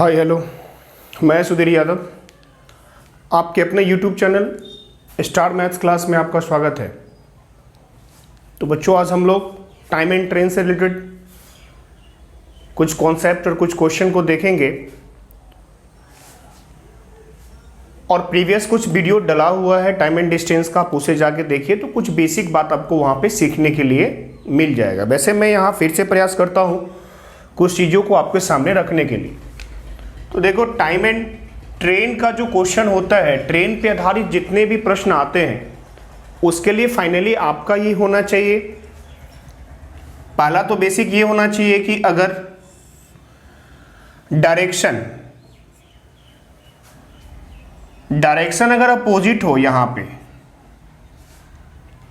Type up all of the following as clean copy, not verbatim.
Hi hello, मैं सुधीर यादव, आपके अपने YouTube channel star maths class में आपका स्वागत है। तो बच्चों, आज हम लोग टाइम एंड ट्रेन से रिलेटेड कुछ कॉन्सेप्ट और कुछ क्वेश्चन को देखेंगे और प्रीवियस कुछ वीडियो डला हुआ है टाइम एंड डिस्टेंस का, आप उसे जाके देखिए तो कुछ बेसिक बात आपको वहाँ पे सीखने के लिए मिल जाएगा। वैसे मैं यहाँ फिर से प्रयास करता हूँ कुछ चीज़ों को आपके सामने रखने के लिए। तो देखो, टाइम एंड ट्रेन का जो क्वेश्चन होता है, ट्रेन पे आधारित जितने भी प्रश्न आते हैं उसके लिए फाइनली आपका ये होना चाहिए, पहला तो बेसिक ये होना चाहिए कि अगर डायरेक्शन अगर अपोजिट हो यहाँ पे,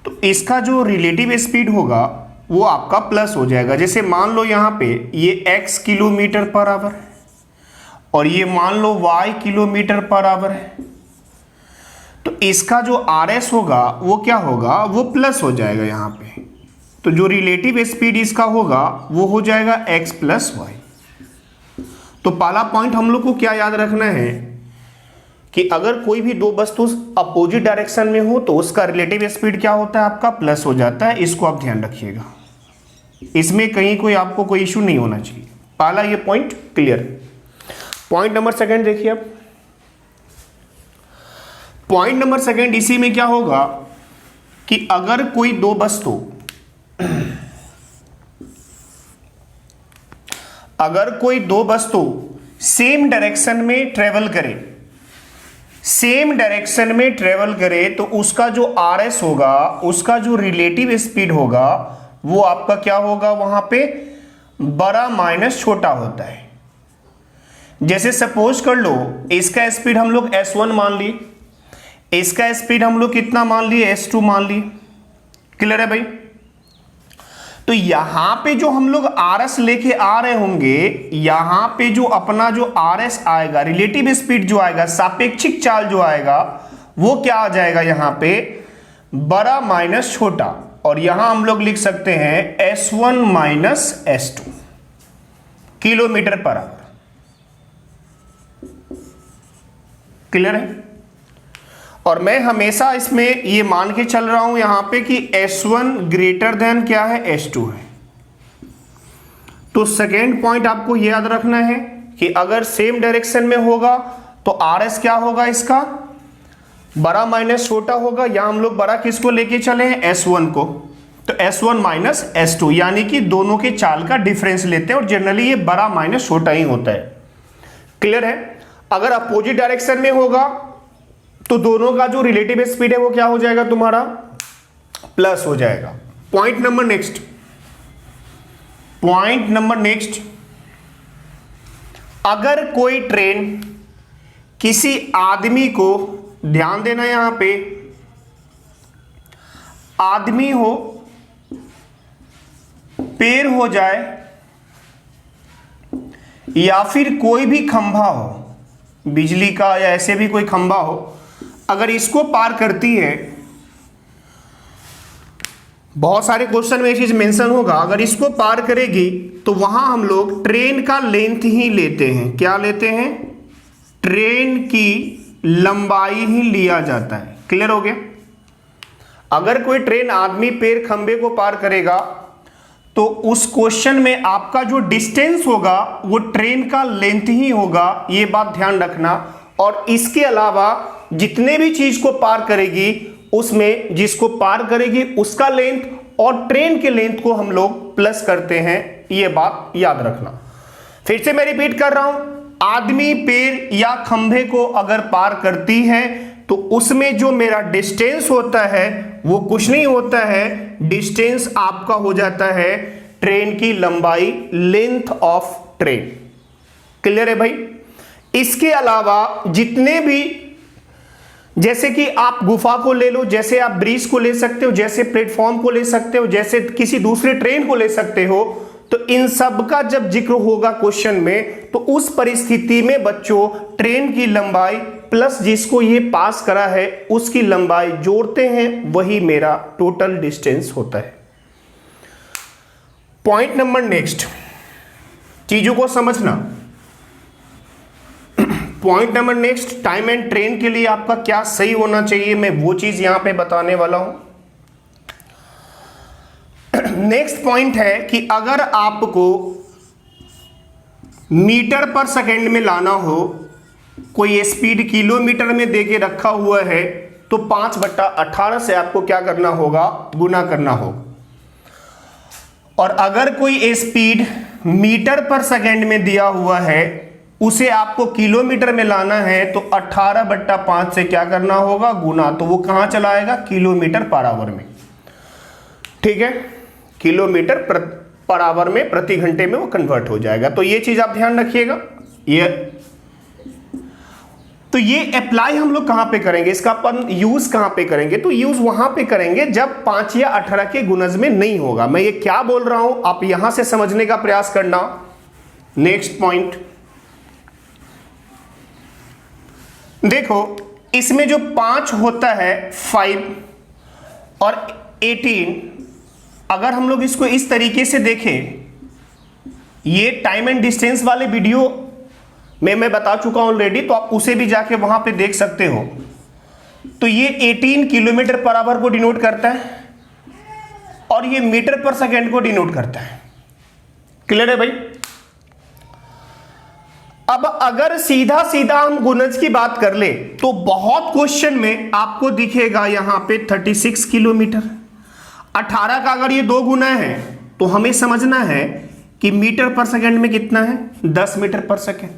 तो इसका जो रिलेटिव स्पीड होगा वो आपका प्लस हो जाएगा। जैसे मान लो यहाँ पे ये x किलोमीटर पर आवर है और ये मान लो y किलोमीटर पर आवर है, तो इसका जो RS होगा वो क्या होगा, वो प्लस हो जाएगा यहाँ पे। तो जो रिलेटिव स्पीड इसका होगा वो हो जाएगा x प्लस वाई। तो पहला पॉइंट हम लोग को क्या याद रखना है कि अगर कोई भी दो वस्तु अपोजिट डायरेक्शन में हो तो उसका रिलेटिव स्पीड क्या होता है, आपका प्लस हो जाता है। इसको आप ध्यान रखिएगा, इसमें कहीं कोई आपको कोई इशू नहीं होना चाहिए। पहला ये point clear. Point number second देखिए। अब पॉइंट नंबर सेकंड, इसी में क्या होगा कि अगर कोई दो वस्तु सेम डायरेक्शन में ट्रेवल करे, तो उसका जो RS होगा, उसका जो रिलेटिव स्पीड होगा वो आपका क्या होगा, वहां पे बड़ा माइनस छोटा होता है। जैसे सपोज कर लो इसका स्पीड हम लोग S1 मान ली, इसका स्पीड हम लोग कितना मान लिए, S2 मान ली। क्लियर है भाई? तो यहां पे जो हम लोग RS लेके आ रहे होंगे, यहां पे जो अपना जो RS आएगा, रिलेटिव स्पीड जो आएगा, सापेक्षिक चाल जो आएगा, वो क्या आ जाएगा यहाँ पे, बड़ा माइनस छोटा। और यहां हम लोग लिख सकते हैं S1 minus S2 kilometre per hour. Clear है? और मैं हमेशा इसमें ये मान के चल रहा हूं यहां पे कि S1 ग्रेटर देन क्या है, S2 है। तो सेकेंड पॉइंट आपको ये याद रखना है कि अगर सेम डायरेक्शन में होगा तो RS क्या होगा, इसका बड़ा माइनस छोटा होगा। यहां हम लोग बड़ा किसको लेके चले हैं, S1 को, तो S1 माइनस S2, यानी कि दोनों के चाल का डिफरेंस लेते हैं और जनरली ये बड़ा माइनस छोटा ही होता है। क्लियर है? अगर अपोजिट डायरेक्शन में होगा तो दोनों का जो रिलेटिव स्पीड है वो क्या हो जाएगा, तुम्हारा प्लस हो जाएगा। पॉइंट नंबर नेक्स्ट, अगर कोई ट्रेन किसी आदमी को, ध्यान देना यहां पे, आदमी हो, पेड़ हो जाए या फिर कोई भी खंभा हो, बिजली का या ऐसे भी कोई खंभा हो, अगर इसको पार करती है, बहुत सारे क्वेश्चन में ये चीज मेंशन होगा, अगर इसको पार करेगी तो वहां हम लोग ट्रेन का लेंथ ही लेते हैं। क्या लेते हैं? ट्रेन की लंबाई ही लिया जाता है। क्लियर हो गया? अगर कोई ट्रेन आदमी पेड़ खंबे को पार करेगा तो उस क्वेश्चन में आपका जो डिस्टेंस होगा वो ट्रेन का लेंथ ही होगा, ये बात ध्यान रखना। और इसके अलावा जितने भी चीज को पार करेगी उसमें जिसको पार करेगी उसका लेंथ और ट्रेन के लेंथ को हम लोग प्लस करते हैं, ये बात याद रखना। फिर से मैं रिपीट कर रहा हूं, आदमी पेड़ या खंभे को अगर पार करती है तो उसमें जो मेरा डिस्टेंस होता है वो कुछ नहीं होता है, डिस्टेंस आपका हो जाता है ट्रेन की लंबाई, लेंथ ऑफ ट्रेन। क्लियर है भाई? इसके अलावा जितने भी, जैसे कि आप गुफा को ले लो, जैसे आप ब्रिज को ले सकते हो, जैसे प्लेटफॉर्म को ले सकते हो, जैसे किसी दूसरे ट्रेन को ले सकते हो, तो इन सब का जब जिक्र होगा क्वेश्चन में तो उस परिस्थिति में बच्चों ट्रेन की लंबाई प्लस जिसको ये पास करा है उसकी लंबाई जोड़ते हैं, वही मेरा टोटल डिस्टेंस होता है। पॉइंट नंबर नेक्स्ट, चीजों को समझना। Point number next, time and train के लिए आपका क्या सही होना चाहिए, मैं वो चीज यहां पे बताने वाला हूं। नेक्स्ट पॉइंट है कि अगर आपको मीटर पर सेकेंड में लाना हो, कोई स्पीड किलोमीटर में देके रखा हुआ है, तो 5/18 से आपको क्या करना होगा, गुना करना होगा। और अगर कोई स्पीड मीटर पर सेकेंड में दिया हुआ है, उसे आपको किलोमीटर में लाना है, तो 18/5 से क्या करना होगा, गुना। तो वो कहां चला आएगा, किलोमीटर पर आवर में। ठीक है, किलोमीटर पर आवर में, प्रति घंटे में वो कन्वर्ट हो जाएगा। तो ये चीज आप ध्यान रखिएगा। तो ये अप्लाई हम लोग कहां पे करेंगे, इसका अपन यूज कहां पे करेंगे, तो यूज वहां पे करेंगे जब 5 या 18 के गुणज में नहीं होगा। मैं ये क्या बोल रहा हूं, आप यहां से समझने का प्रयास करना। नेक्स्ट पॉइंट देखो, इसमें जो 5 होता है, 5 और 18, अगर हम लोग इसको इस तरीके से देखें, ये टाइम एंड डिस्टेंस वाले वीडियो में मैं बता चुका हूं ऑलरेडी, तो आप उसे भी जाके वहां पे देख सकते हो। तो ये 18 किलोमीटर पर आवर को डिनोट करता है और ये मीटर पर सेकेंड को डिनोट करता है। क्लियर है भाई। अब अगर सीधा सीधा हम गुणज की बात कर ले, तो बहुत क्वेश्चन में आपको दिखेगा यहां पे 36 किलोमीटर। 18 का अगर ये 2 गुना है, तो हमें समझना है कि मीटर पर सेकेंड में कितना है, 10 मीटर पर सेकेंड।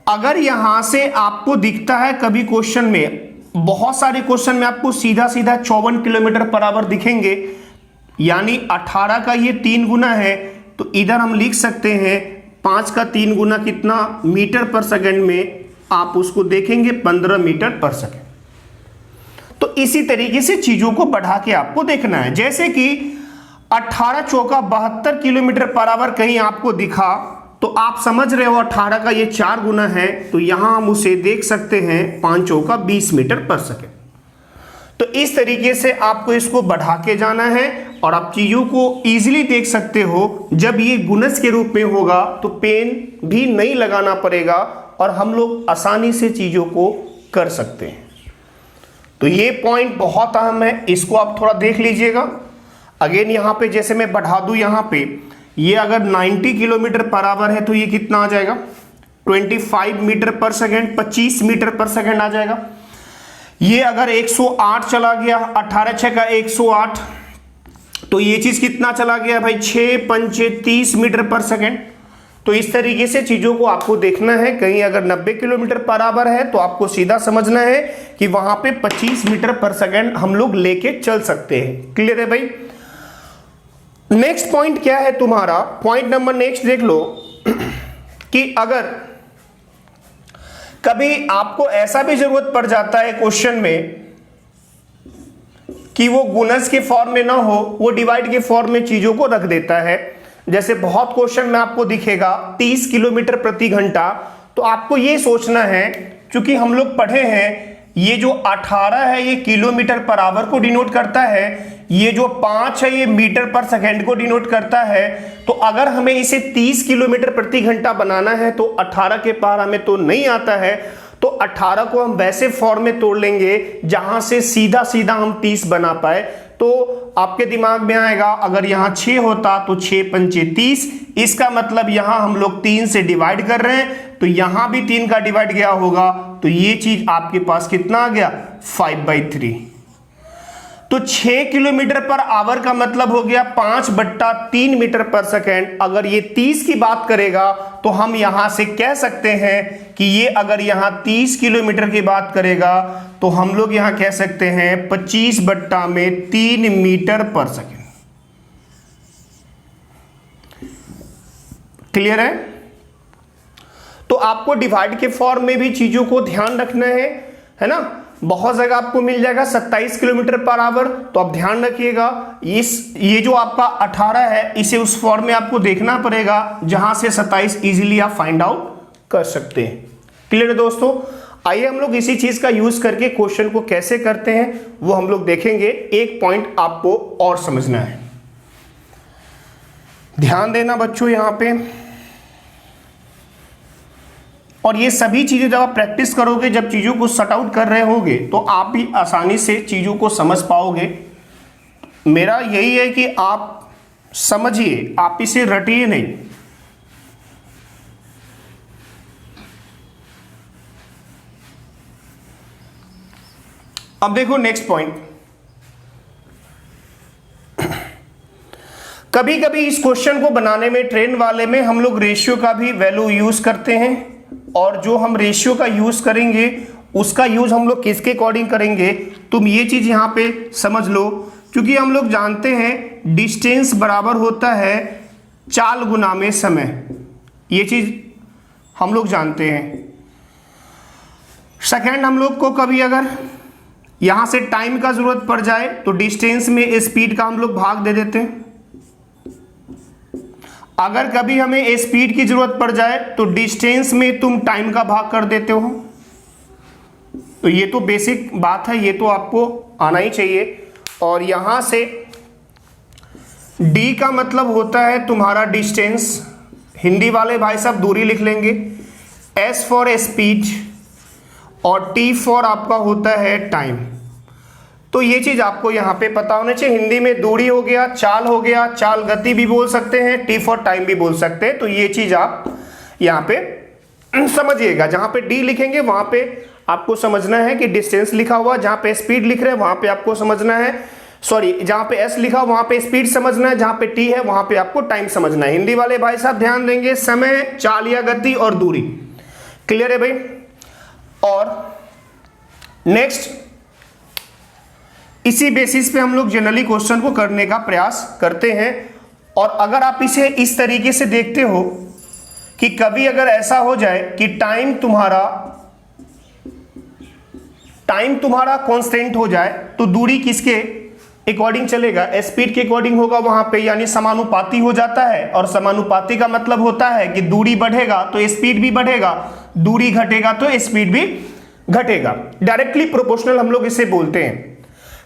अगर यहां से आपको दिखता है कभी क्वेश्चन में, बहुत सारे क्वेश्चन में आपको सीधा सीधा 54 किलोमीटर पर आवर दिखेंगे, यानी 18 का ये 3 गुना है, तो इधर हम लिख सकते हैं 5 का 3 गुना कितना, मीटर पर सेकेंड में आप उसको देखेंगे 15 मीटर पर सेकेंड। तो इसी तरीके से चीजों को बढ़ा के आपको देखना है। जैसे कि 18 चौका 72 किलोमीटर पर आवर कहीं आपको दिखा, तो आप समझ रहे हो 18 का ये 4 गुना है, तो यहां हम उसे देख सकते हैं 5 चौका 20 मीटर पर सेकेंड। तो इस तरीके से आपको इसको बढ़ा के जाना है और आप चीजों को इजीली देख सकते हो। जब ये गुणज के रूप में होगा तो पेन भी नहीं लगाना पड़ेगा और हम लोग आसानी से चीजों को कर सकते हैं। तो ये पॉइंट बहुत अहम है, इसको आप थोड़ा देख लीजिएगा। अगेन यहां पे जैसे मैं बढ़ा दूं, यहां पे ये अगर 90 किलोमीटर पर आवर है, तो ये कितना आ जाएगा, 25 मीटर पर सेकेंड, 25 मीटर पर सेकेंड आ जाएगा। ये अगर 108 चला गया, 18 6 का 108, तो ये चीज कितना चला गया भाई, 6 पंचे 30 मीटर पर सेकेंड। तो इस तरीके से चीजों को आपको देखना है। कहीं अगर 90 किलोमीटर पर आवर है, तो आपको सीधा समझना है कि वहां पे 25 मीटर पर सेकेंड हम लोग लेके चल सकते हैं। क्लियर है भाई। नेक्स्ट पॉइंट क्या है तुम्हारा, पॉइंट नंबर नेक्स्ट देख लो कि अगर कभी आपको ऐसा भी जरूरत पड़ जाता है क्वेश्चन में कि वो गुणज के फॉर्म में ना हो, वो डिवाइड के फॉर्म में चीजों को रख देता है। जैसे बहुत क्वेश्चन में आपको दिखेगा 30 किलोमीटर प्रति घंटा, तो आपको ये सोचना है, क्योंकि हम लोग पढ़े हैं ये जो 18 है ये किलोमीटर पर आवर को डिनोट करता है, ये जो 5 है ये मीटर पर सेकेंड को डिनोट करता है। तो अगर हमें इसे 30 किलोमीटर प्रति घंटा बनाना है, तो 18 के पार हमें तो नहीं आता है, तो 18 को हम वैसे फॉर्म में तोड़ लेंगे जहां से सीधा सीधा हम 30 बना पाए। तो आपके दिमाग में आएगा, अगर यहां 6 होता तो 6 पंचे 30, इसका मतलब यहां हम लोग 3 से डिवाइड कर रहे हैं, तो यहां भी 3 का डिवाइड गया होगा, तो ये चीज आपके पास कितना आ गया, 5/3। तो 6 किलोमीटर पर आवर का मतलब हो गया 5/3 मीटर पर सेकेंड। अगर ये 30 की बात करेगा, तो हम यहां से कह सकते हैं कि ये अगर यहां 30 किलोमीटर की बात करेगा, तो हम लोग यहां कह सकते हैं 25/3 मीटर पर सेकेंड। क्लियर है। तो आपको डिवाइड के फॉर्म में भी चीजों को ध्यान रखना है ना। बहुत जगह आपको मिल जाएगा 27 किलोमीटर पर आवर, तो आप ध्यान रखिएगा ये जो आपका 18 है, इसे उस फॉर्म में आपको देखना पड़ेगा जहां से 27 इजीली आप फाइंड आउट कर सकते हैं। क्लियर है दोस्तों। आइए हम लोग इसी चीज का यूज करके क्वेश्चन को कैसे करते हैं वो हम लोग देखेंगे। एक पॉइंट आपको और समझना है। ध्यान देना बच्चों यहां पे। और ये सभी चीजें जब आप प्रैक्टिस करोगे, जब चीजों को सॉर्ट आउट कर रहे होगे, तो आप भी आसानी से चीजों को समझ पाओगे। मेरा यही है कि आप समझिए, आप इसे रटिए नहीं। अब देखो नेक्स्ट पॉइंट। कभी कभी इस क्वेश्चन को बनाने में, ट्रेन वाले में, हम लोग रेशियो का भी वैल्यू यूज करते हैं। और जो हम रेशियो का यूज करेंगे उसका यूज हम लोग किसके अकॉर्डिंग करेंगे, तुम ये चीज यहां पे समझ लो। क्योंकि हम लोग जानते हैं डिस्टेंस बराबर होता है चाल गुना में समय, ये चीज हम लोग जानते हैं। सेकेंड, हम लोग को कभी अगर यहां से टाइम का जरूरत पड़ जाए तो डिस्टेंस में स्पीड का हम लोग भाग दे देते हैं। अगर कभी हमें स्पीड की जरूरत पड़ जाए तो डिस्टेंस में तुम टाइम का भाग कर देते हो। तो ये तो बेसिक बात है, ये तो आपको आना ही चाहिए। और यहां से d का मतलब होता है तुम्हारा डिस्टेंस, हिंदी वाले भाई साहब दूरी लिख लेंगे, s फॉर स्पीड और t फॉर आपका होता है टाइम। तो ये चीज आपको यहां पे पता होना चाहिए। हिंदी में दूरी हो गया, चाल हो गया, चाल गति भी बोल सकते हैं, टी फॉर टाइम भी बोल सकते हैं। तो ये चीज आप यहां पे समझिएगा। जहां पे डी लिखेंगे वहां पे आपको समझना है कि डिस्टेंस लिखा हुआ, जहां पे स्पीड लिख रहे हैं वहां पे आपको समझना है, सॉरी जहां पे एस लिखा वहां पे स्पीड समझना है, जहां पे टी है वहां पे आपको टाइम समझना है। हिंदी वाले भाई साहब ध्यान देंगे, समय, चाल या गति और दूरी। क्लियर है भाई। और नेक्स्ट, इसी बेसिस पे हम लोग जनरली क्वेश्चन को करने का प्रयास करते हैं। और अगर आप इसे इस तरीके से देखते हो कि कभी अगर ऐसा हो जाए कि टाइम तुम्हारा कांस्टेंट हो जाए तो दूरी किसके अकॉर्डिंग चलेगा, स्पीड के अकॉर्डिंग होगा वहां पे, यानी समानुपाती हो जाता है। और समानुपाती का मतलब होता है कि दूरी बढ़ेगा तो स्पीड भी बढ़ेगा, दूरी घटेगा तो स्पीड भी घटेगा। डायरेक्टली प्रोपोर्शनल हम लोग इसे बोलते हैं।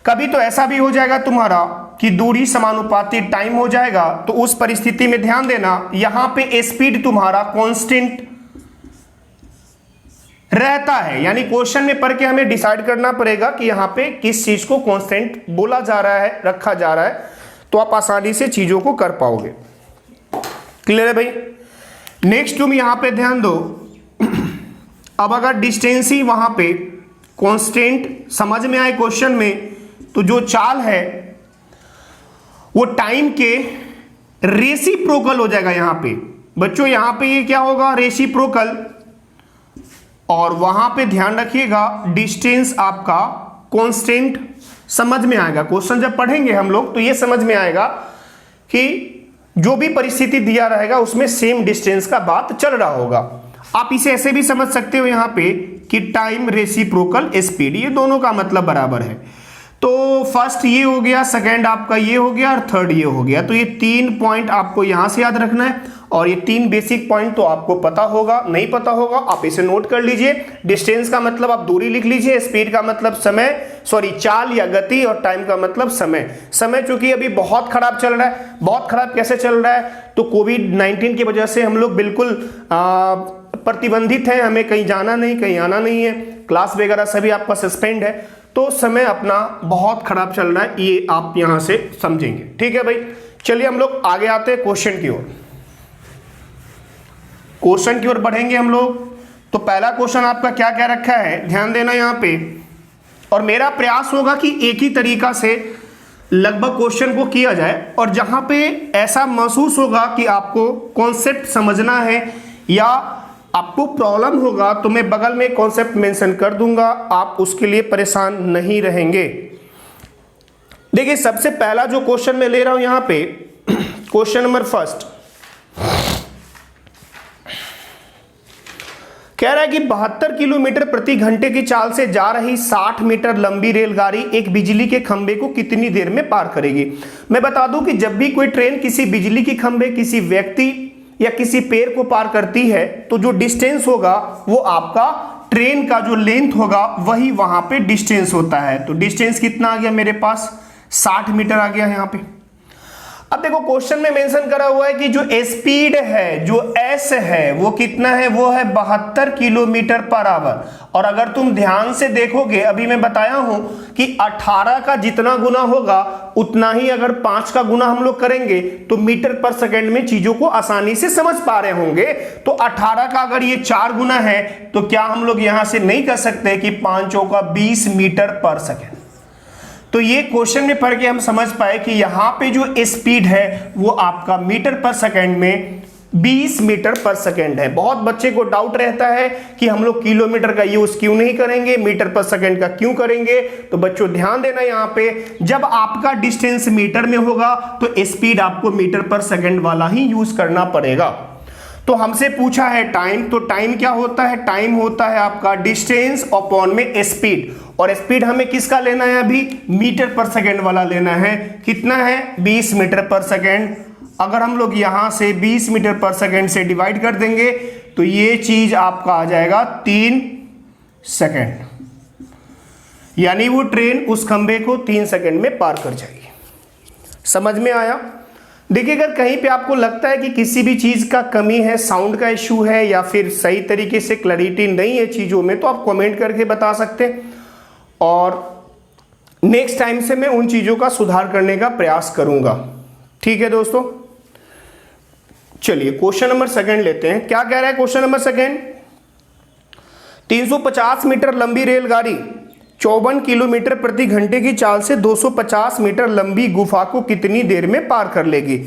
कभी तो ऐसा भी हो जाएगा तुम्हारा कि दूरी समानुपाती टाइम हो जाएगा, तो उस परिस्थिति में ध्यान देना यहां पे स्पीड तुम्हारा कांस्टेंट रहता है। यानी क्वेश्चन में पढ़ के हमें डिसाइड करना पड़ेगा कि यहां पे किस चीज को कांस्टेंट बोला जा रहा है, रखा जा रहा है, तो आप आसानी से चीजों को कर पाओगे। क्लियर है भाई। नेक्स्ट तुम यहां पे ध्यान दो। अब अगर डिस्टेंस ही वहां पे कांस्टेंट समझ में आए क्वेश्चन में, तो जो चाल है वो टाइम के रेसिप्रोकल हो जाएगा। यहां पे बच्चों, यहां पे ये क्या होगा, रेसिप्रोकल। और वहां पे ध्यान रखिएगा डिस्टेंस आपका कांस्टेंट समझ में आएगा। क्वेश्चन जब पढ़ेंगे हम लोग तो ये समझ में आएगा कि जो भी परिस्थिति दिया रहेगा उसमें सेम डिस्टेंस का बात चल रहा होगा। आप इसे ऐसे भी समझ सकते हो यहां पे कि टाइम रेसिप्रोकल स्पीड, ये दोनों का मतलब बराबर है। तो फर्स्ट ये हो गया, सेकंड आपका ये हो गया और थर्ड ये हो गया। तो ये 3 पॉइंट आपको यहां से याद रखना है। और ये 3 बेसिक पॉइंट तो आपको पता होगा, नहीं पता होगा आप इसे नोट कर लीजिए। डिस्टेंस का मतलब आप दूरी लिख लीजिए, स्पीड का मतलब समय, सॉरी चाल या गति, और टाइम का मतलब समय। समय चूंकि अभी बहुत खराब चल रहा है। बहुत खराब कैसे चल रहा है, तो कोविड-19 की वजह से हम लोग बिल्कुल प्रतिबंधित हैं, हमें कहीं जाना नहीं, कहीं आना नहीं है, क्लास वगैरह सभी आपका सस्पेंड है। तो समय अपना बहुत खराब चल रहा है, ये आप यहां से समझेंगे। ठीक है भाई, चलिए हम लोग आगे आते हैं क्वेश्चन की ओर। क्वेश्चन की ओर बढ़ेंगे हम लोग। तो पहला क्वेश्चन आपका क्या क्या रखा है, ध्यान देना यहां पे। और मेरा प्रयास होगा कि एक ही तरीका से लगभग क्वेश्चन को किया जाए। और जहां पे ऐसा महसूस होगा कि आपको कॉन्सेप्ट समझना है या आपको प्रॉब्लम होगा, तो मैं बगल में कॉन्सेप्ट मेंशन कर दूंगा, आप उसके लिए परेशान नहीं रहेंगे। देखिए सबसे पहला जो क्वेश्चन मैं ले रहा हूं यहां पे, क्वेश्चन नंबर फर्स्ट कह रहा है कि 72 किलोमीटर प्रति घंटे की चाल से जा रही 60 मीटर लंबी रेलगाड़ी एक बिजली के खंभे को कितनी देर में पार करेगी। मैं बता दूं कि जब भी कोई ट्रेन किसी बिजली के खंभे, किसी व्यक्ति या किसी पेड़ को पार करती है, तो जो डिस्टेंस होगा वो आपका ट्रेन का जो लेंथ होगा वही वहां पे डिस्टेंस होता है। तो डिस्टेंस कितना आ गया मेरे पास, 60 मीटर आ गया यहां पे। अब देखो क्वेश्चन में मेंशन करा हुआ है कि जो स्पीड है, जो एस है, वो कितना है, वो है 72 किलोमीटर पर आवर। और अगर तुम ध्यान से देखोगे, अभी मैं बताया हूं कि 18 का जितना गुना होगा उतना ही अगर 5 का गुना हम लोग करेंगे तो मीटर पर सेकंड में चीजों को आसानी से समझ पा रहे होंगे। तो 18 का अगर ये 4 गुना है तो क्या हम लोग यहां से नहीं कर सकते कि 5 चौका 20 मीटर पर सेकंड। तो ये क्वेश्चन में पढ़ के हम समझ पाए कि यहां पे जो स्पीड है वो आपका मीटर पर सेकंड में 20 मीटर पर सेकंड है। बहुत बच्चे को डाउट रहता है कि हम लोग किलोमीटर का यूज क्यों नहीं करेंगे, मीटर पर सेकंड का क्यों करेंगे। तो बच्चों ध्यान देना, यहां पे जब आपका डिस्टेंस मीटर में होगा तो स्पीड आपको मीटर पर सेकंड वाला ही यूज करना पड़ेगा। तो हमसे पूछा है टाइम, तो टाइम क्या होता है, टाइम होता है आपका डिस्टेंस अपॉन में स्पीड। और स्पीड हमें किसका लेना है, अभी मीटर पर सेकंड वाला लेना है। कितना है, 20 मीटर पर सेकंड। अगर हम लोग यहां से 20 मीटर पर सेकंड से डिवाइड कर देंगे तो ये चीज आपका आ जाएगा 3 सेकंड, यानी वो ट्रेन उस खंबे को 3 सेकंड में पार कर जाएगी। समझ में आया। देखिए अगर कहीं पे आपको लगता है कि किसी भी चीज का कमी है, साउंड का इश्यू है या फिर सही तरीके से क्लैरिटी नहीं है चीजों में, तो आप कमेंट करके बता सकते हैं और नेक्स्ट टाइम से मैं उन चीजों का सुधार करने का प्रयास करूंगा। ठीक है दोस्तों, चलिए क्वेश्चन नंबर सेकंड लेते हैं। क्या कह रहा है क्वेश्चन नंबर सेकंड, 350 मीटर लंबी रेलगाड़ी 54 किलोमीटर प्रति घंटे की चाल से 250 मीटर लंबी गुफा को कितनी देर में पार कर लेगी।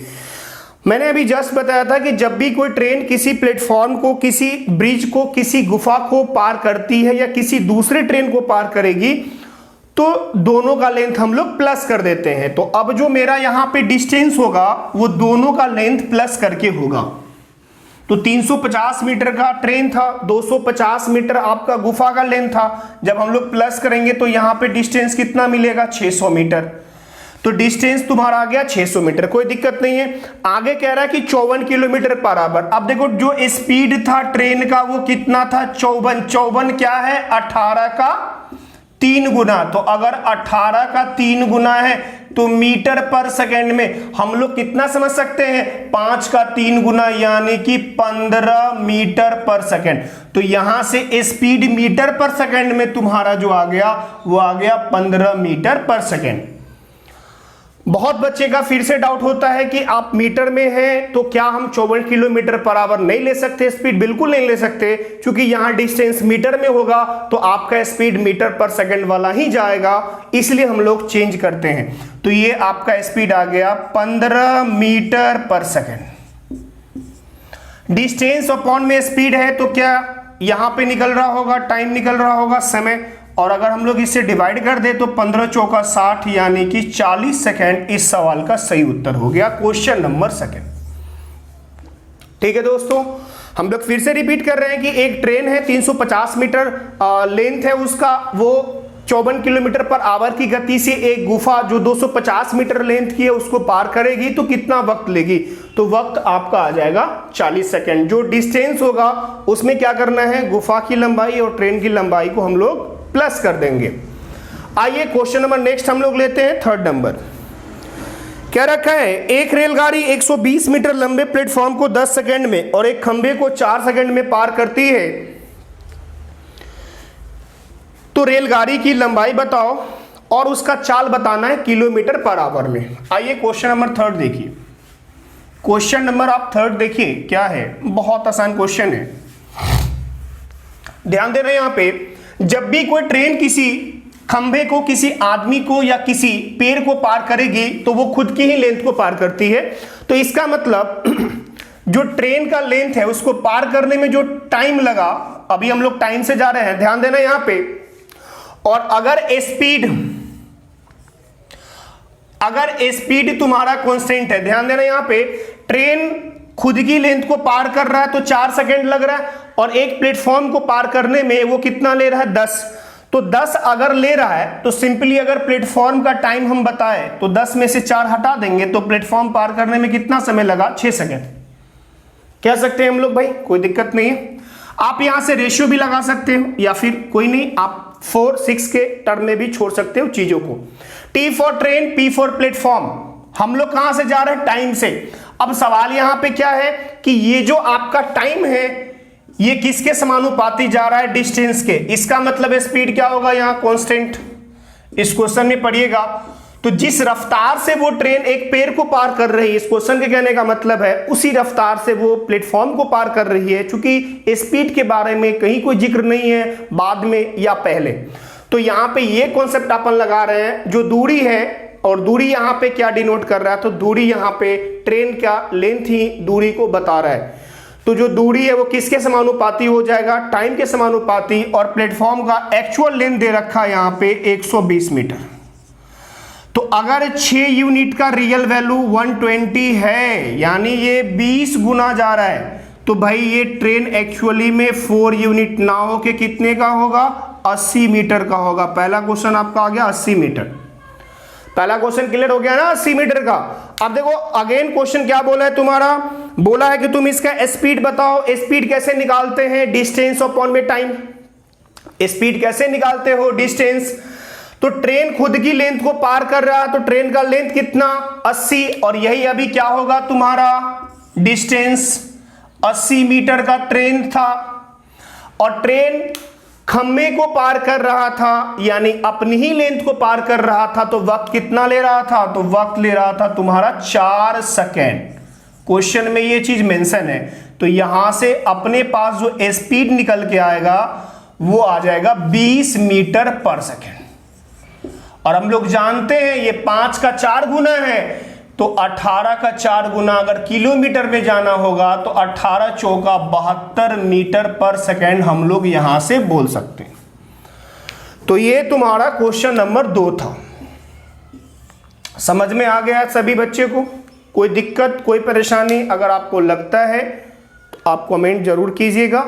मैंने अभी जस्ट बताया था कि जब भी कोई ट्रेन किसी प्लेटफॉर्म को, किसी ब्रिज को, किसी गुफा को पार करती है या किसी दूसरे ट्रेन को पार करेगी तो दोनों का लेंथ हम लोग प्लस कर देते हैं। तो अब जो मेरा यहां पे डिस्टेंस होगा वो दोनों का लेंथ प्लस करके होगा। तो 350 मीटर का ट्रेन था, 250 मीटर आपका गुफा का लेंथ था। जब हम लोग प्लस करेंगे तो यहां पे डिस्टेंस कितना मिलेगा, 600 मीटर। तो डिस्टेंस तुम्हारा आ गया 600 मीटर, कोई दिक्कत नहीं है। आगे कह रहा है कि 54 किलोमीटर पर आवर। अब देखो जो स्पीड था ट्रेन का वो कितना था, 54। 54 क्या है, 18 का 3 गुना। तो अगर 18 का 3 गुना है तो मीटर पर सेकंड में हम लोग कितना समझ सकते हैं, 5 का 3 गुना यानी कि 15 मीटर पर सेकंड। तो यहां से स्पीड मीटर पर सेकंड में तुम्हारा जो आ गया वो आ गया 15 मीटर पर सेकंड। बहुत बच्चे का फिर से डाउट होता है कि आप मीटर में हैं तो क्या हम 54 किलोमीटर पर आवर नहीं ले सकते स्पीड। बिल्कुल नहीं ले सकते, क्योंकि यहां डिस्टेंस मीटर में होगा तो आपका स्पीड मीटर पर सेकंड वाला ही जाएगा, इसलिए हम लोग चेंज करते हैं। तो ये आपका स्पीड आ गया 15 मीटर पर सेकंड। डिस्टेंस अपॉन में स्पीड है तो क्या यहां पे निकल रहा होगा, टाइम निकल रहा होगा, समय। और अगर हम लोग इसे डिवाइड कर दे तो 15 चौका 60 यानी कि 40 सेकंड इस सवाल का सही उत्तर हो गया, क्वेश्चन नंबर सेकंड। ठीक है दोस्तों, हम लोग फिर से रिपीट कर रहे हैं कि एक ट्रेन है, 350 मीटर लेंथ है उसका, वो 54 किलोमीटर पर आवर की गति से एक गुफा जो 250 मीटर लेंथ की है उसको पार करेगी तो कितना वक्त लेगी। तो वक्त आपका आ जाएगा 40 सेकंड। जो डिस्टेंस होगा उसमें क्या करना है, गुफा की लंबाई और ट्रेन की लंबाई को हम लोग प्लस कर देंगे। आइए क्वेश्चन नंबर नेक्स्ट हम लोग लेते हैं, थर्ड नंबर। क्या रखा है, एक रेलगाड़ी 120 मीटर लंबे प्लेटफॉर्म को 10 सेकंड में और एक खंबे को 4 सेकंड में पार करती है, तो रेलगाड़ी की लंबाई बताओ और उसका चाल बताना है किलोमीटर पर आवर में। आइए क्वेश्चन नंबर थर्ड देखिए। क्वेश्चन नंबर आप थर्ड देखिए क्या है, बहुत आसान क्वेश्चन है, ध्यान देना। यहां पे जब भी कोई ट्रेन किसी खंभे को, किसी आदमी को या किसी पेड़ को पार करेगी तो वो खुद की ही लेंथ को पार करती है। तो इसका मतलब जो ट्रेन का लेंथ है उसको पार करने में जो टाइम लगा, अभी हम लोग टाइम से जा रहे हैं, ध्यान देना यहां पे। और अगर स्पीड तुम्हारा कांस्टेंट है, ध्यान देना यहां पे, ट्रेन खुद की लेंथ को पार कर रहा है तो 4 सेकंड लग रहा है और एक प्लेटफॉर्म को पार करने में वो कितना ले रहा है, 10। तो 10 अगर ले रहा है तो सिंपली अगर प्लेटफॉर्म का टाइम हम बताएं तो 10 में से 4 हटा देंगे तो प्लेटफॉर्म पार करने में कितना समय लगा, 6 सेकंड। कह सकते हैं हम लोग भाई, कोई दिक्कत नहीं है। आप यहां से रेशियो भी लगा सकते हो या फिर कोई नहीं, आप 4, 6 के टर्म में भी छोड़ सकते हो चीजों को। T for train, P for platform. हम लोग कहां से जा रहे हैं, टाइम से। अब सवाल यहां पे क्या है कि ये जो आपका टाइम है ये किसके समानुपाती जा रहा है, डिस्टेंस के। इसका मतलब स्पीड क्या होगा यहां, कांस्टेंट। इस क्वेश्चन में पढ़िएगा, तो जिस रफ्तार से वो ट्रेन एक पेड़ को पार कर रही है, इस क्वेश्चन के कहने का मतलब है उसी रफ्तार से वो प्लेटफॉर्म को पार कर रही है। चूंकि स्पीड के बारे में कहीं कोई जिक्र नहीं है बाद में या पहले, तो यहां पे ये कॉन्सेप्ट अपन लगा रहे हैं, जो दूरी है, और दूरी यहां पे क्या डिनोट कर रहा है, तो दूरी यहां पे ट्रेन का लेंथ ही दूरी को बता रहा है। तो जो दूरी है वो किसके समानुपाती हो जाएगा, टाइम के समानुपाती, और प्लेटफॉर्म का एक्चुअल लेंथ दे रखा है यहां पे 120 मीटर। तो अगर 6 यूनिट का रियल वैल्यू 120 है, यानी ये 20 गुना जा रहा है, तो भाई ये ट्रेन एक्चुअली में 4 यूनिट ना हो के कितने का होगा, 80 मीटर का होगा। पहला क्वेश्चन आपका आ गया 80 मीटर। पहला क्वेश्चन क्लियर हो गया ना 80 मीटर का। अब देखो अगेन क्वेश्चन क्या बोला है तुम्हारा, बोला है कि तुम इसका स्पीड बताओ। स्पीड कैसे निकालते हैं, डिस्टेंस अपॉन में टाइम। स्पीड कैसे निकालते हो, डिस्टेंस। तो ट्रेन खुद की लेंथ को पार कर रहा है, तो ट्रेन का लेंथ कितना, 80, और यही अभी क्या होगा तुम्हारा डिस्टेंस। 80 मीटर का ट्रेन था और ट्रेन खम्भे को पार कर रहा था, यानी अपनी ही लेंथ को पार कर रहा था। तो वक्त कितना ले रहा था, तो वक्त ले रहा था तुम्हारा 4 सेकेंड। क्वेश्चन में ये चीज मेंशन है, तो यहां से अपने पास जो स्पीड निकल के आएगा वो आ जाएगा 20 मीटर पर सेकेंड। और हम लोग जानते हैं ये 5 का 4 गुना है, तो 18 का 4 गुना अगर किलोमीटर में जाना होगा तो 18 चौका 72 मीटर पर सेकेंड हम लोग यहां से बोल सकते हैं। तो ये तुम्हारा क्वेश्चन नंबर 2 था। समझ में आ गया सभी बच्चे को, कोई दिक्कत कोई परेशानी अगर आपको लगता है तो आप कमेंट जरूर कीजिएगा,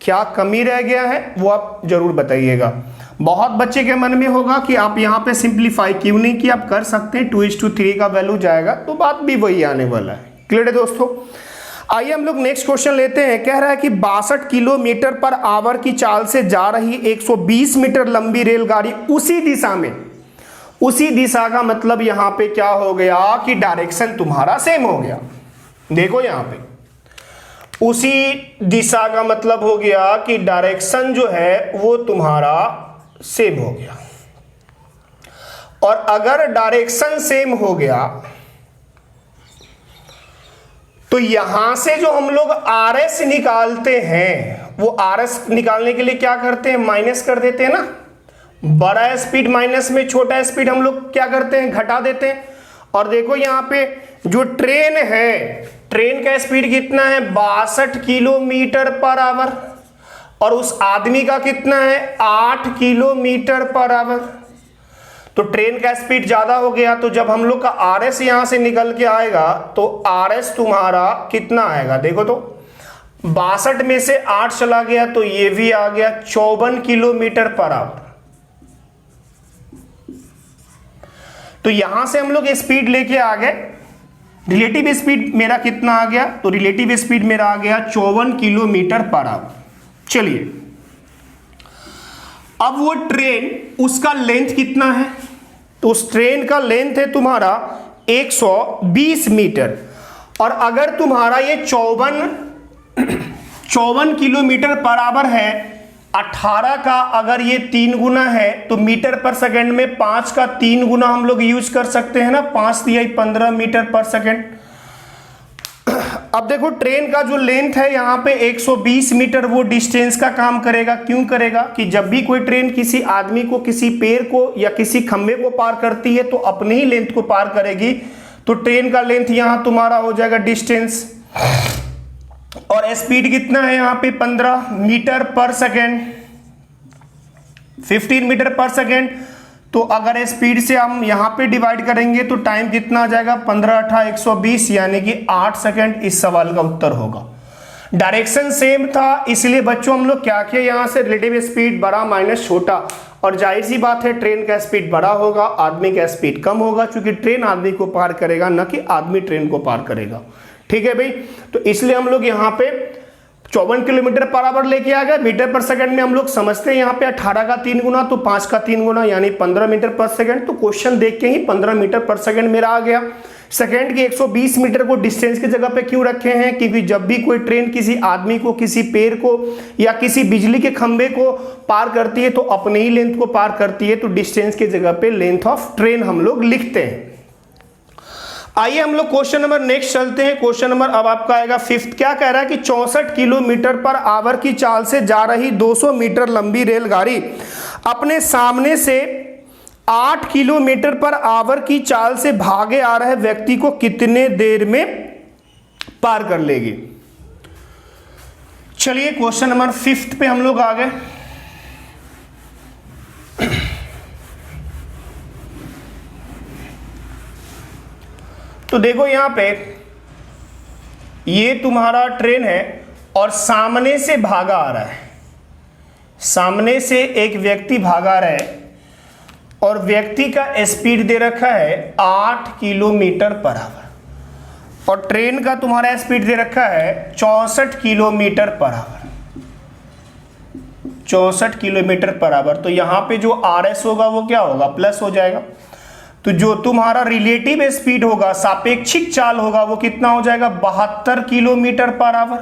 क्या कमी रह गया है वो आप जरूर बताइएगा। बहुत बच्चे के मन में होगा कि आप यहाँ पे सिंप्लीफाई क्यों नहीं किया, आप कर सकते हैं, 2:3 का वैल्यू जाएगा तो बात भी वही आने वाला है। क्लियर है दोस्तों। आइए हम लोग नेक्स्ट क्वेश्चन लेते हैं। कह रहा है कि 62 किलोमीटर पर आवर की चाल से जा रही 120 मीटर लंबी रेलगाड़ी उसी दिशा में, उसी दिशा का मतलब यहां पे क्या हो गया कि डायरेक्शन तुम्हारा सेम हो गया। देखो यहां पे उसी दिशा का मतलब हो गया कि डायरेक्शन जो है वो तुम्हारा सेम हो गया। और अगर डायरेक्शन सेम हो गया तो यहां से जो हम लोग RS निकालते हैं, वो RS निकालने के लिए क्या करते हैं, माइनस कर देते हैं ना। बड़ा स्पीड माइनस में छोटा स्पीड हम लोग क्या करते हैं, घटा देते हैं। और देखो यहां पे जो ट्रेन है, ट्रेन का स्पीड कितना है, 62 किलोमीटर पर आवर, और उस आदमी का कितना है, 8 किलोमीटर पर आवर। तो ट्रेन का स्पीड ज्यादा हो गया, तो जब हम लोग का RS यहां से निकल के आएगा तो RS तुम्हारा कितना आएगा, देखो तो 62 में से 8 चला गया तो ये भी आ गया 54 किलोमीटर पर आवर। तो यहां से हम लोग स्पीड लेके आ गए। रिलेटिव स्पीड मेरा कितना आ गया, तो रिलेटिव स्पीड मेरा आ गया 54 किलोमीटर पर आवर। चलिए अब वो ट्रेन, उसका लेंथ कितना है, तो उस ट्रेन का लेंथ है तुम्हारा 120 मीटर। और अगर तुम्हारा ये 54 किलोमीटर पर आवर है, 18 का अगर ये 3 गुना है तो मीटर पर सेकंड में 5 का 3 गुना हम लोग यूज कर सकते हैं ना, 5 तिहाई 15 मीटर पर सेकंड। अब देखो ट्रेन का जो लेंथ है यहाँ पे 120 मीटर, वो डिस्टेंस का काम करेगा। क्यों करेगा कि जब भी कोई ट्रेन किसी आदमी को, किसी पेड़ को या किसी खंबे को पार करती है तो अपने ही लेंथ को पार करेगी। तो ट्रेन का लेंथ यहाँ तुम्हारा हो जाएगा डिस्टेंस। और स्पीड कितना है यहाँ पे 15 मीटर पर सेकेंड, 15 मीटर पर सेकेंड। तो अगर स्पीड से हम यहाँ पे डिवाइड करेंगे तो टाइम कितना आ जाएगा, 15×8 = 120, यानी कि 8 सेकेंड इस सवाल का उत्तर होगा। डायरेक्शन सेम था, इसलिए बच्चों हम लोग क्या किया, यहाँ से रिलेटिव स्पीड बड़ा माइनस छोटा, और जाहिर सी बात है ट्रेन का स्पीड बड़ा होगा, आदमी का स्पीड कम होगा, क्योंकि ट्रेन आदमी को पार करेगा, न कि आदमी ट्रेन को पार करेगा। ठीक है भाई, तो इसलिए हम लोग यहाँ पे 54 किलोमीटर पर आवर लेके आ गए। मीटर पर सेकंड में हम लोग समझते हैं यहाँ पे 18 का 3 गुना तो 5 का 3 गुना यानी 15 मीटर पर सेकंड। तो क्वेश्चन देख के ही 15 मीटर पर सेकंड मेरा आ गया। सेकंड के 120 मीटर को डिस्टेंस की जगह पे क्यों रखे हैं? क्योंकि जब भी कोई ट्रेन किसी आदमी को, किसी पेड़ को या किसी बिजली के खंभे को पार करती है तो अपने ही लेंथ को पार करती है, तो डिस्टेंस की जगह पे लेंथ ऑफ ट्रेन हम लोग लिखते हैं। आइए हम लोग क्वेश्चन नंबर नेक्स्ट चलते हैं। क्वेश्चन नंबर अब आपका आएगा 5th। क्या कह रहा है कि 64 किलोमीटर पर आवर की चाल से जा रही 200 मीटर लंबी रेलगाड़ी अपने सामने से 8 किलोमीटर पर आवर की चाल से भागे आ रहे व्यक्ति को कितने देर में पार कर लेगी? चलिए क्वेश्चन नंबर 5th पे हम लोग आ गए। तो देखो यहां पे ये तुम्हारा ट्रेन है और सामने से भागा आ रहा है, सामने से एक व्यक्ति भागा रहा है और व्यक्ति का स्पीड दे रखा है 8 किलोमीटर पर आवर और ट्रेन का तुम्हारा स्पीड दे रखा है 64 kilometre per hour, 64 kilometre per hour. तो यहां पे जो RS होगा वो क्या होगा? प्लस हो जाएगा। तो जो तुम्हारा रिलेटिव स्पीड होगा, सापेक्षिक चाल होगा, वो कितना हो जाएगा? 72 किलोमीटर पर आवर।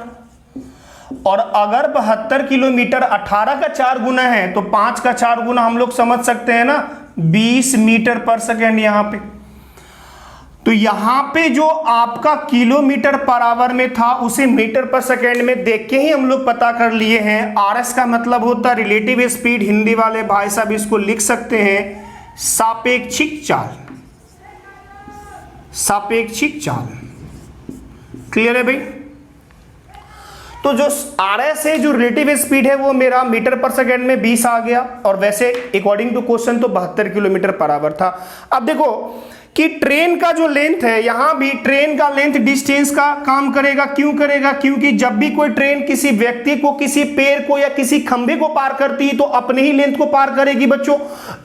और अगर 72 किलोमीटर 18 का 4 गुना है तो 5 का 4 गुना हम लोग समझ सकते हैं ना, 20 मीटर पर सेकेंड यहां पे। तो यहां पे जो आपका किलोमीटर पर आवर में था उसे मीटर पर सेकेंड में देख के ही हम लोग पता कर लिए हैं। RS का मतलब होता है रिलेटिव स्पीड, हिंदी वाले भाई साहब इसको लिख सकते हैं सापेक्षिक चाल, सापेक्षिक चाल। क्लियर है भाई? तो जो RS है, जो रिलेटिव स्पीड है, वो मेरा मीटर पर सेकेंड में 20 आ गया और वैसे अकॉर्डिंग टू क्वेश्चन तो 72 किलोमीटर पर आवर था। अब देखो कि ट्रेन का जो लेंथ है, यहां भी ट्रेन का लेंथ डिस्टेंस का काम करेगा। क्यों करेगा? क्योंकि जब भी कोई ट्रेन किसी व्यक्ति को, किसी पेड़ को या किसी खंभे को पार करती है तो अपने ही लेंथ को पार करेगी बच्चों।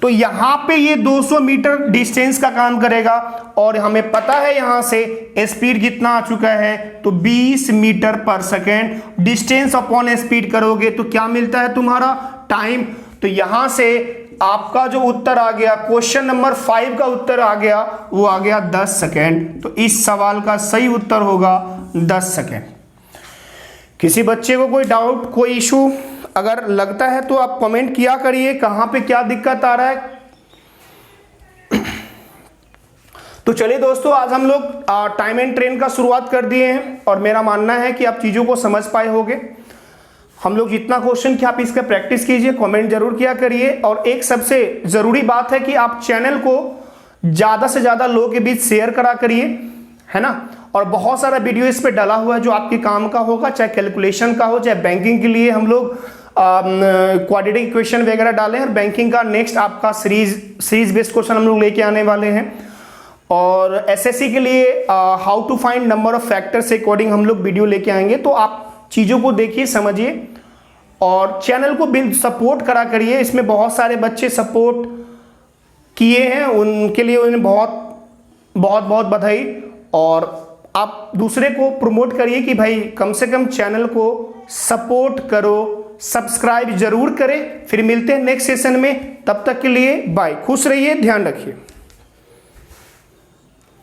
तो यहां पे ये 200 मीटर डिस्टेंस का काम करेगा और हमें पता है यहां से स्पीड कितना आ चुका है, तो 20 मीटर पर सेकेंड। डिस्टेंस अपॉन स्पीड करोगे तो क्या मिलता है तुम्हारा? टाइम। तो यहां से आपका जो उत्तर आ गया, क्वेश्चन नंबर 5 का उत्तर आ गया, वो आ गया 10 सेकेंड। तो इस सवाल का सही उत्तर होगा 10 सेकेंड। किसी बच्चे को कोई डाउट, कोई इशू अगर लगता है तो आप कमेंट किया करिए, कहां पे क्या दिक्कत आ रहा है। तो चलिए दोस्तों, आज हम लोग टाइम एंड ट्रेन का शुरुआत कर दिए हैं और मेरा मानना है कि आप चीजों को समझ पाए होंगे। हम लोग जितना क्वेश्चन कि आप इसका प्रैक्टिस कीजिए, कमेंट जरूर किया करिए। और एक सबसे जरूरी बात है कि आप चैनल को ज्यादा से ज्यादा लोगों के बीच शेयर करा करिए, है ना। और बहुत सारा वीडियो इस पे डाला हुआ है जो आपके काम का होगा, चाहे कैलकुलेशन का हो, चाहे बैंकिंग के लिए हम लोग क्वाड्रेटिक इक्वेशन वगैरह डाले हैं। और बैंकिंग का नेक्स्ट आपका सीरीज बेस्ड क्वेश्चन हम लोग लेके आने वाले हैं। और एसएससी के लिए how to find number of factors से अकॉर्डिंग हम लोग वीडियो लेके आएंगे। तो आप चीजों को देखिए, समझिए और चैनल को बिल्ड सपोर्ट करा करिए। इसमें बहुत सारे बच्चे सपोर्ट किए हैं, उनके लिए उन्हें बहुत बहुत बहुत बधाई। और आप दूसरे को प्रमोट करिए कि भाई कम से कम चैनल को सपोर्ट करो, सब्सक्राइब जरूर करें। फिर मिलते हैं नेक्स्ट सेशन में, तब तक के लिए बाय। खुश रहिए, ध्यान रखिए।